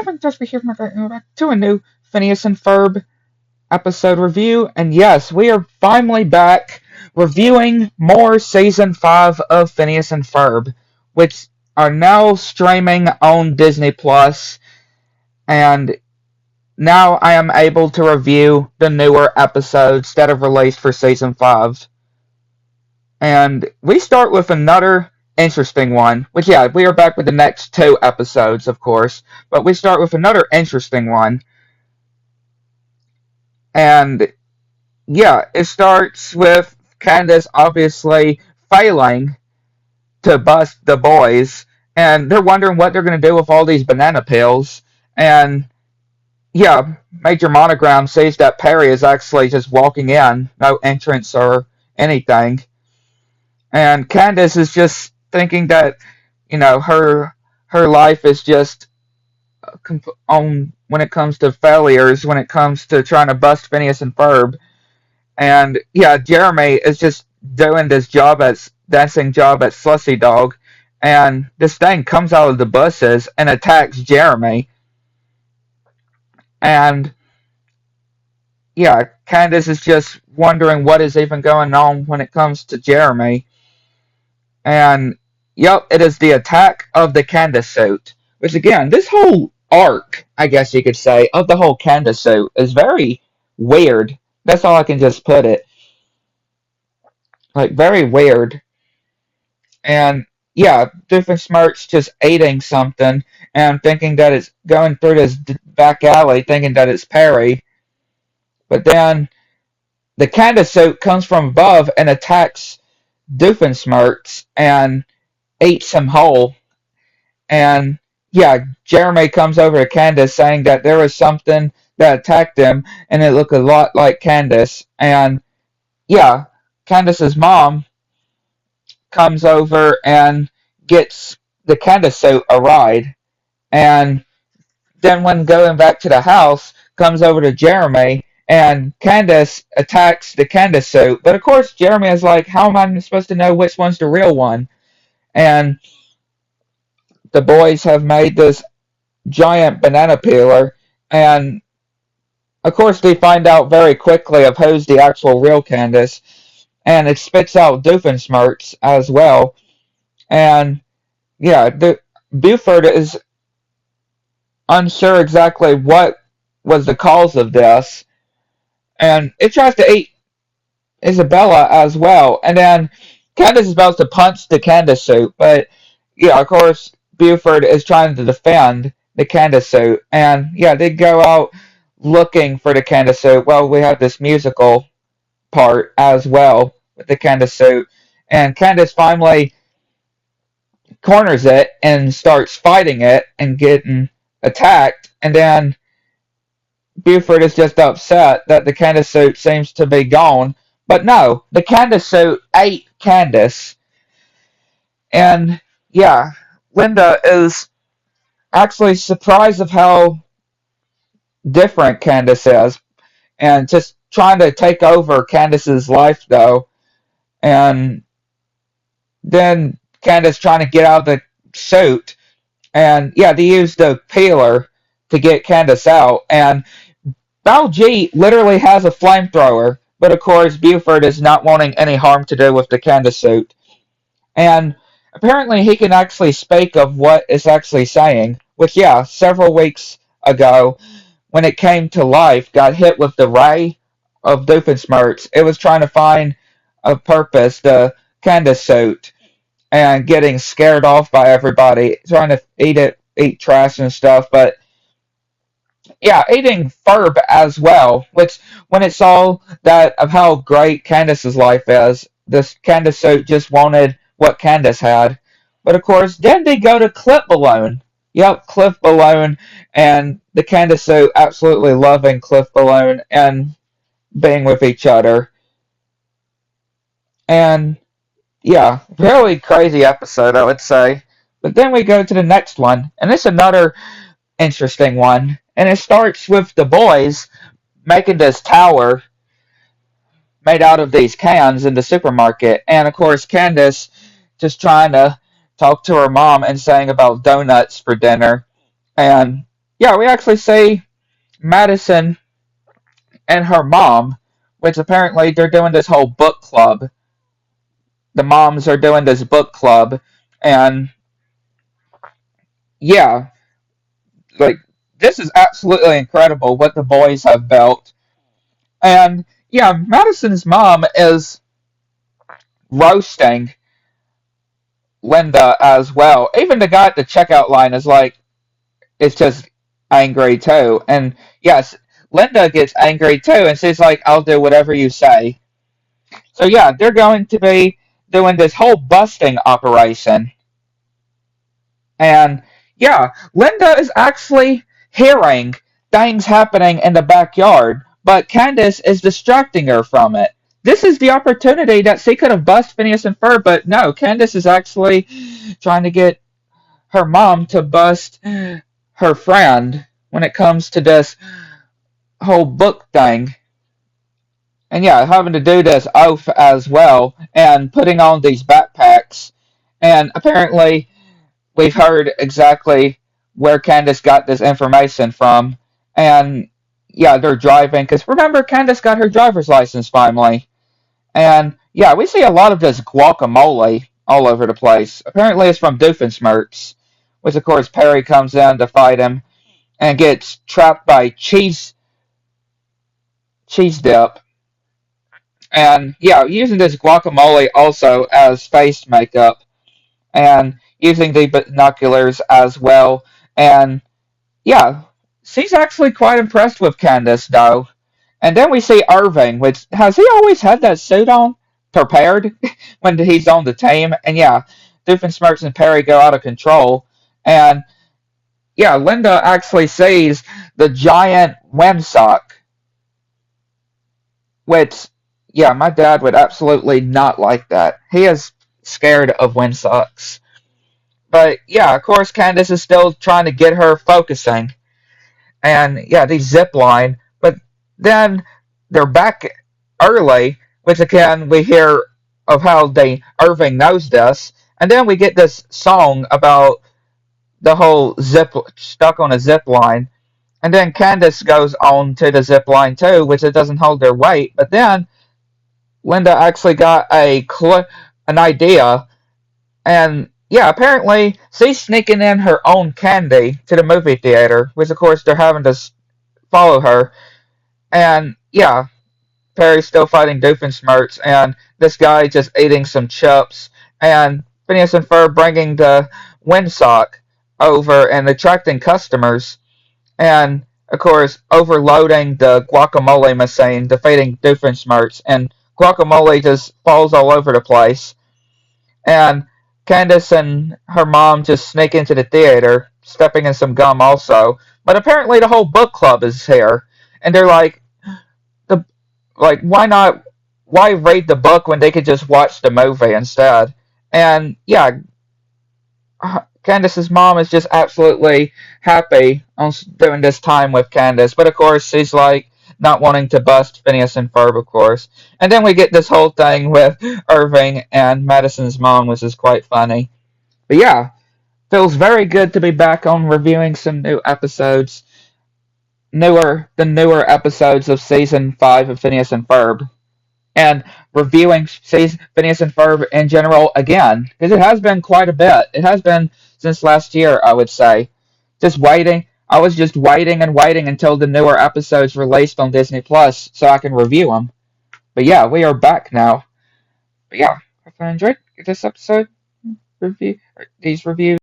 Everyone, just be here back to a new Phineas and Ferb episode review. And yes, we are finally back reviewing more season 5 of Phineas and Ferb, which are now streaming on Disney Plus. And now I am able to review the newer episodes that have released for season 5. And we start with another interesting one, which, yeah, we are back with the next two episodes, of course, but we start with another interesting one. And, yeah, it starts with Candace obviously failing to bust the boys, and they're wondering what they're going to do with all these banana peels. And, yeah, Major Monogram sees that Perry is actually just walking in, no entrance or anything. And Candace is just thinking that her life is just on when it comes to failures, when it comes to trying to bust Phineas and Ferb. And yeah, Jeremy is just doing this job as dancing job at Slushy Dog, and this thing comes out of the bushes and attacks Jeremy. And yeah, Candace is just wondering what is even going on when it comes to Jeremy. And yep, it is the attack of the Candace suit. Which again, this whole arc, I guess you could say, of the whole Candace suit is very weird. That's all I can just put it. Like very weird. And yeah, Doofenshmirtz just eating something and thinking that it's going through this back alley, thinking that it's Perry. But then the Candace suit comes from above and attacks Doofenshmirtz and eats him whole. And yeah, Jeremy comes over to Candace saying that there was something that attacked him and it looked a lot like Candace. And yeah, Candace's mom comes over and gets the Candace suit a ride. And then when going back to the house, comes over to Jeremy and Candace attacks the Candace suit. But of course, Jeremy is like, how am I supposed to know which one's the real one? And the boys have made this giant banana peeler, and of course they find out very quickly of who's the actual real Candace, and it spits out Doofenshmirtz as well. And yeah, Buford is unsure exactly what was the cause of this, and it tries to eat Isabella as well. And then Candace is about to punch the Candace suit, but yeah, of course, Buford is trying to defend the Candace suit. And yeah, they go out looking for the Candace suit. Well, we have this musical part as well with the Candace suit. And Candace finally corners it and starts fighting it and getting attacked. And then Buford is just upset that the Candace suit seems to be gone. But no, the Candace suit ate Candace. And yeah, Linda is actually surprised of how different Candace is. And just trying to take over Candace's life, though. And then Candace trying to get out of the suit. And yeah, they use the peeler to get Candace out. And Bao G literally has a flamethrower. But of course, Buford is not wanting any harm to do with the Candace suit. And apparently he can actually speak of what it's actually saying. Which, yeah, several weeks ago, when it came to life, got hit with the ray of Doofenshmirtz. It was trying to find a purpose, the Candace suit, and getting scared off by everybody, trying to eat trash and stuff. But yeah, eating Ferb as well, which when it saw that of how great Candace's life is, this Candace suit just wanted what Candace had. But of course, then they go to Clip Balloon. Yep, Cliff Balloon and the Candace suit absolutely loving Cliff Balloon and being with each other. And yeah, really crazy episode, I would say. But then we go to the next one, and it's another interesting one. And it starts with the boys making this tower made out of these cans in the supermarket. And of course, Candace just trying to talk to her mom and saying about donuts for dinner. And yeah, we actually see Madison and her mom, which apparently they're doing this whole book club. The moms are doing this book club, and yeah, like this is absolutely incredible what the boys have built. And yeah, Madison's mom is roasting Linda as well. Even the guy at the checkout line is just angry too. And yes, Linda gets angry too, and she's like, "I'll do whatever you say." So yeah, they're going to be doing this whole busting operation. And yeah, Linda is actually hearing things happening in the backyard, but Candace is distracting her from it. This is the opportunity that she could have bust Phineas and Ferb, but no, Candace is actually trying to get her mom to bust her friend when it comes to this whole book thing. And yeah, having to do this oath as well, and putting on these backpacks. And apparently, we've heard exactly where Candace got this information from. And yeah, they're driving, because remember, Candace got her driver's license finally. And yeah, we see a lot of this guacamole all over the place. Apparently, it's from Doofenshmirtz, which of course Perry comes in to fight him and gets trapped by cheese dip. And yeah, using this guacamole also as face makeup, and using the binoculars as well. And yeah, she's actually quite impressed with Candace though. And then we see Irving, which has he always had that suit on, prepared when he's on the team. And yeah, Doofenshmirtz and Perry go out of control. And yeah, Linda actually sees the giant windsock, which yeah, my dad would absolutely not like that. He is scared of windsocks. But yeah, of course, Candace is still trying to get her focusing. And yeah, they zip line. But then they're back early, which again, we hear of how they Irving knows this. And then we get this song about the whole zip stuck on a zip line. And then Candace goes on to the zip line too, which it doesn't hold their weight. But then Linda actually got an idea, and yeah, apparently she's sneaking in her own candy to the movie theater, which of course they're having to follow her. And yeah, Perry's still fighting Doofenshmirtz, and this guy just eating some chips, and Phineas and Ferb bringing the windsock over and attracting customers, and of course overloading the guacamole machine, defeating Doofenshmirtz, and guacamole just falls all over the place. And Candace and her mom just sneak into the theater, stepping in some gum also. But apparently the whole book club is here, and they're the why not? Why read the book when they could just watch the movie instead? And yeah, Candace's mom is just absolutely happy on doing this time with Candace, but of course she's not wanting to bust Phineas and Ferb, of course. And then we get this whole thing with Irving and Madison's mom, which is quite funny. But yeah, feels very good to be back on reviewing some new episodes, the newer episodes of season 5 of Phineas and Ferb, and reviewing Phineas and Ferb in general again, because it has been quite a bit. It has been since last year, I would say. Just waiting. I was just waiting and waiting until the newer episodes released on Disney Plus so I can review them. But yeah, we are back now. But yeah, hope you enjoyed this episode review, these reviews.